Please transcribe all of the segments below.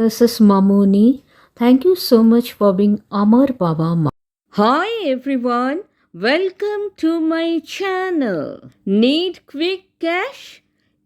This is Mamuni. Thank you so much for being Amar Baba Ma. Hi everyone, welcome to my channel. Need quick cash?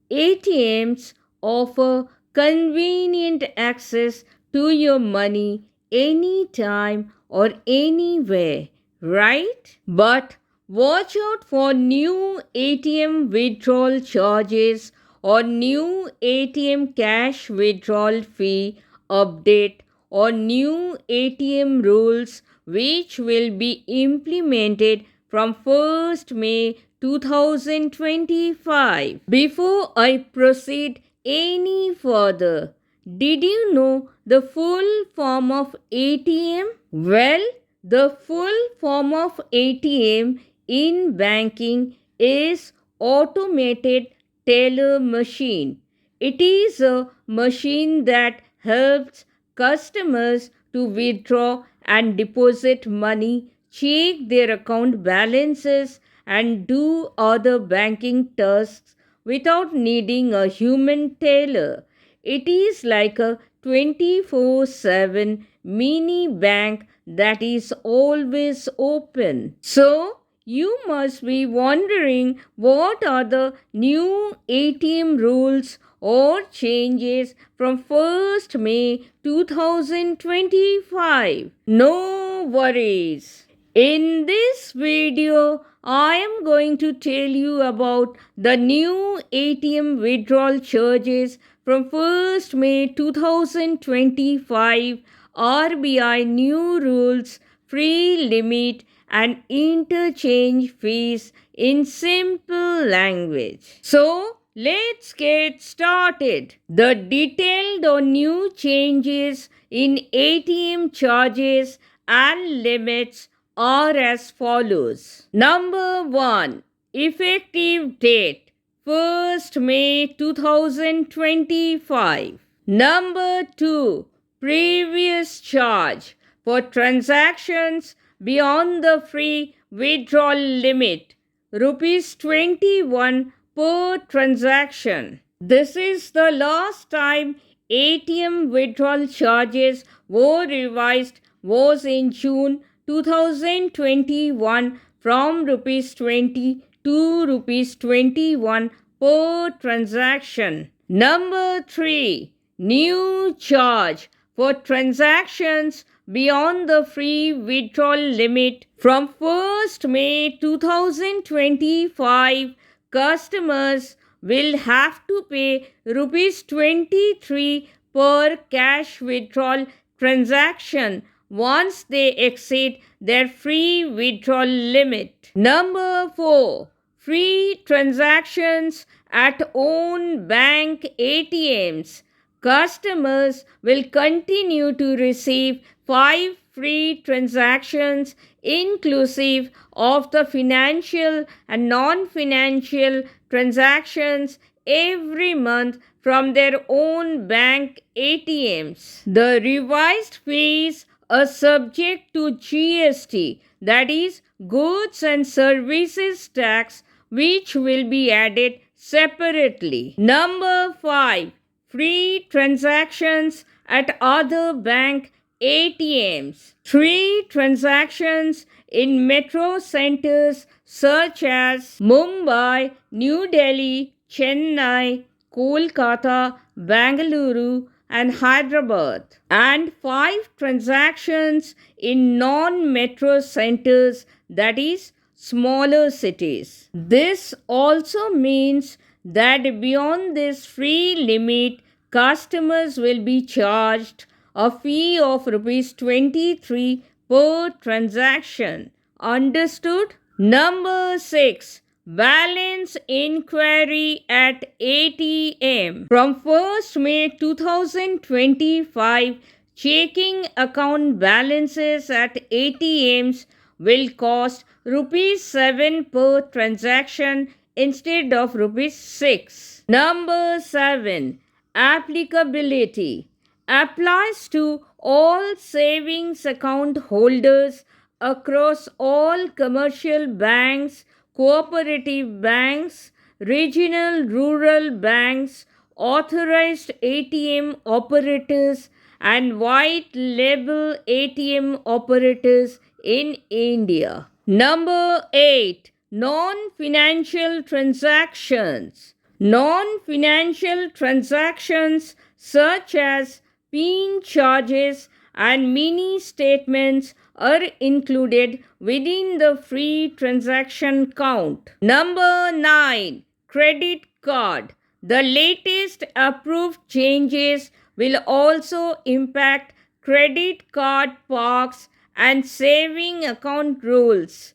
ATMs offer convenient access to your money anytime or anywhere, right? But watch out for new ATM withdrawal charges or new ATM cash withdrawal fee update or new ATM rules which will be implemented from 1st May 2025. Before I proceed any further, did you know the full form of ATM? Well, the full form of ATM in banking is automated teller machine. It is a machine that helps customers to withdraw and deposit money, check their account balances, and do other banking tasks without needing a human teller. It is like a 24/7 mini bank that is always open. So, you must be wondering what are the new ATM rules or changes from 1st May 2025. No worries. In this video, I am going to tell you about the new ATM withdrawal charges from 1st May 2025, RBI new rules, free limit and interchange fees in simple language. So, let's get started. The detailed or new changes in ATM charges and limits are as follows. Number 1. Effective date 1st May 2025. Number 2. Previous charge for transactions beyond the free withdrawal limit rupees 21 per transaction. This is the last time ATM withdrawal charges were revised was in June 2021 from rupees 20 to rupees 21 per transaction. Number 3. New charge for transactions beyond the free withdrawal limit from 1st May 2025. Customers will have to pay rupees 23 per cash withdrawal transaction once they exceed their free withdrawal limit. Number 4. Free transactions at own bank ATMs. Customers will continue to receive 5 free transactions inclusive of the financial and non-financial transactions every month from their own bank ATMs. The revised fees are subject to GST, that is, goods and services tax, which will be added separately. Number 5. Free transactions at other bank ATMs. 3 transactions in metro centers such as Mumbai, New Delhi, Chennai, Kolkata, Bangalore, and Hyderabad, and 5 transactions in non metro centers, that is, smaller cities. This also means that beyond this free limit, customers will be charged a fee of rupees 23 per transaction. Understood? Number 6. Balance inquiry at ATM. From 1st May 2025, checking account balances at ATMs will cost rupees 7 per transaction instead of rupees 6. Number 7. Applicability applies to all savings account holders across all commercial banks, cooperative banks, regional rural banks, authorized ATM operators and white label ATM operators in India. Number 8. Non-financial transactions. Non-financial transactions such as PIN charges and mini statements are included within the free transaction count. Number 9. Credit card. The latest approved changes will also impact credit card parks and saving account rules.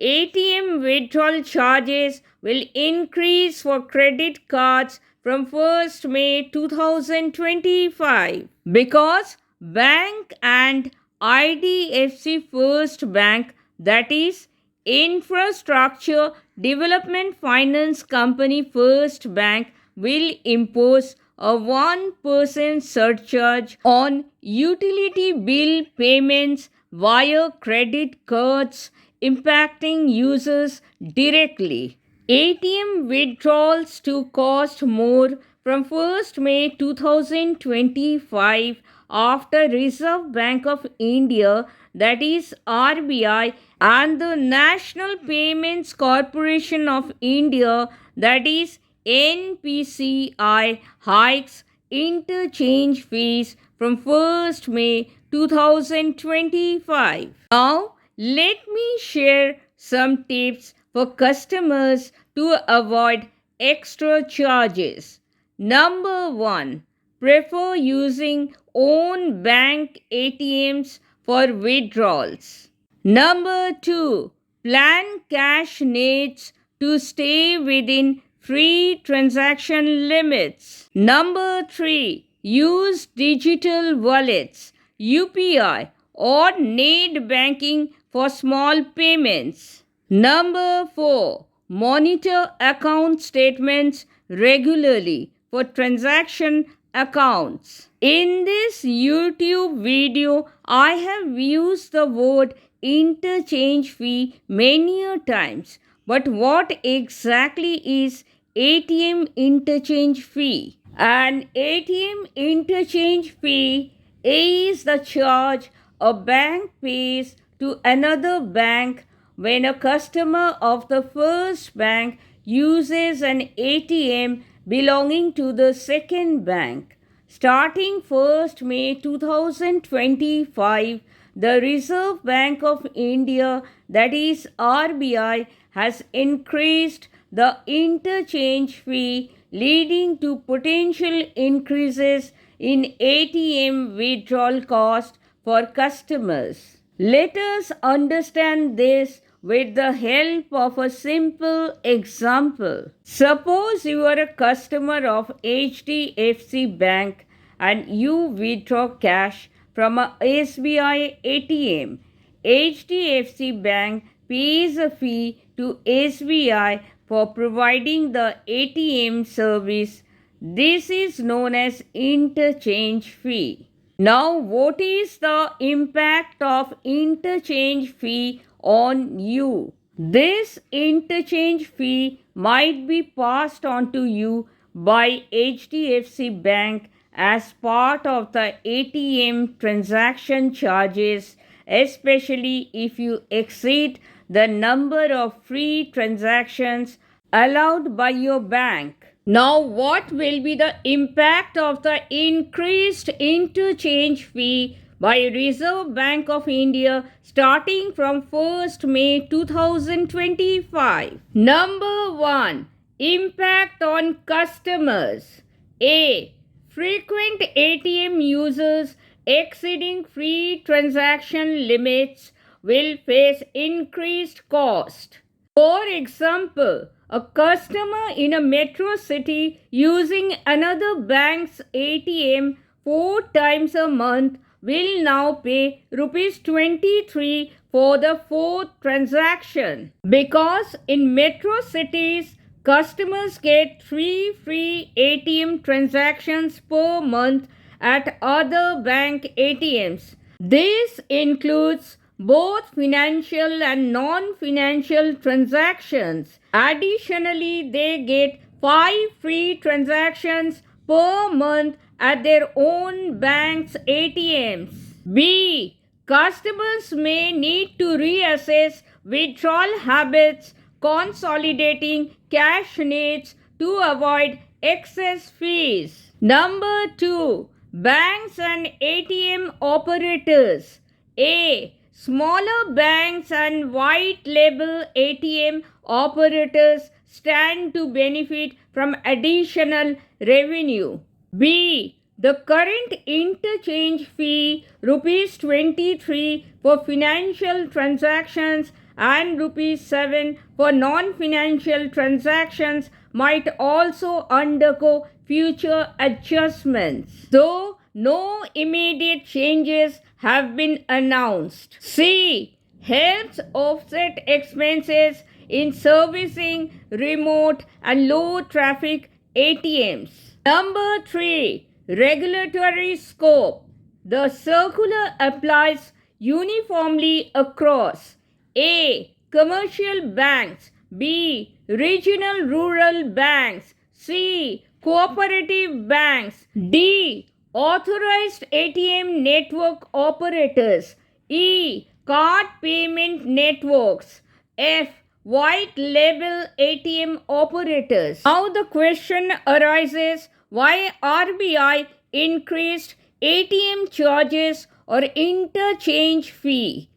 ATM withdrawal charges will increase for credit cards from 1st May 2025 because Bank and IDFC First Bank, that is Infrastructure Development Finance Company First Bank, will impose a 1% surcharge on utility bill payments via credit cards, impacting users directly. ATM withdrawals to cost more from 1st May 2025 after Reserve Bank of India, that is RBI, and the National Payments Corporation of India, that is NPCI, hikes interchange fees from 1st May 2025. Now, let me share some tips for customers to avoid extra charges. Number 1. Prefer using own bank ATMs for withdrawals. Number 2. Plan cash needs to stay within free transaction limits. Number 3. Use digital wallets, UPI, or net banking for small payments. Number 4. Monitor account statements regularly for transaction accounts. In this YouTube video, I have used the word interchange fee many times. But what exactly is ATM interchange fee? An ATM interchange fee is the charge a bank pays to another bank when a customer of the first bank uses an ATM belonging to the second bank. Starting 1st May 2025, the Reserve Bank of India, that is RBI, has increased the interchange fee, leading to potential increases in ATM withdrawal cost for customers. Let us understand this with the help of a simple example. Suppose you are a customer of HDFC Bank and you withdraw cash from a SBI ATM. HDFC Bank pays a fee to SBI for providing the ATM service. This is known as interchange fee. Now, what is the impact of interchange fee on you? This interchange fee might be passed on to you by HDFC Bank as part of the ATM transaction charges, especially if you exceed the number of free transactions allowed by your bank. Now, what will be the impact of the increased interchange fee by Reserve Bank of India starting from 1st May 2025? Number 1. Impact on customers. A. Frequent ATM users exceeding free transaction limits will face increased cost. For example, a customer in a metro city using another bank's ATM 4 times a month will now pay Rs 23 for the 4th transaction. Because in metro cities, customers get 3 free ATM transactions per month at other bank ATMs. This includes both financial and non-financial transactions. Additionally, they get 5 free transactions per month at their own bank's ATMs. B. Customers may need to reassess withdrawal habits, consolidating cash needs to avoid excess fees. Number 2. Banks and ATM operators. A. Smaller banks and white label ATM operators stand to benefit from additional revenue. B. The current interchange fee rupees 23 for financial transactions and rupees 7 for non-financial transactions might also undergo future adjustments, though no immediate changes have been announced. C. Helps offset expenses in servicing remote and low traffic ATMs. Number 3. Regulatory scope. The circular applies uniformly across A. Commercial banks, B. Regional rural banks, C. Cooperative banks, D. Authorized ATM network operators, E. Card payment networks, F. White label ATM operators. Now the question arises, why RBI increased ATM charges or interchange fee?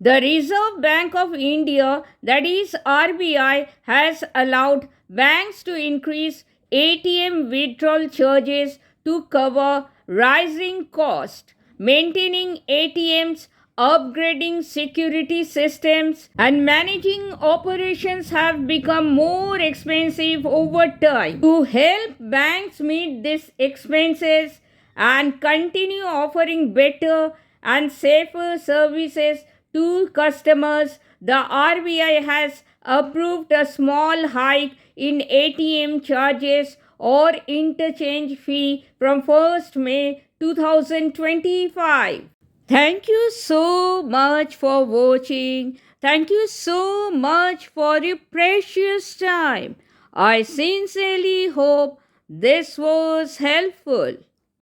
The Reserve Bank of India, that is RBI, has allowed banks to increase ATM withdrawal charges to cover rising costs. Maintaining ATMs, upgrading security systems, and managing operations have become more expensive over time. To help banks meet these expenses and continue offering better and safer services to customers, the RBI has approved a small hike in ATM charges or interchange fee from 1st May 2025. Thank you so much for watching. Thank you so much for your precious time. I sincerely hope this was helpful.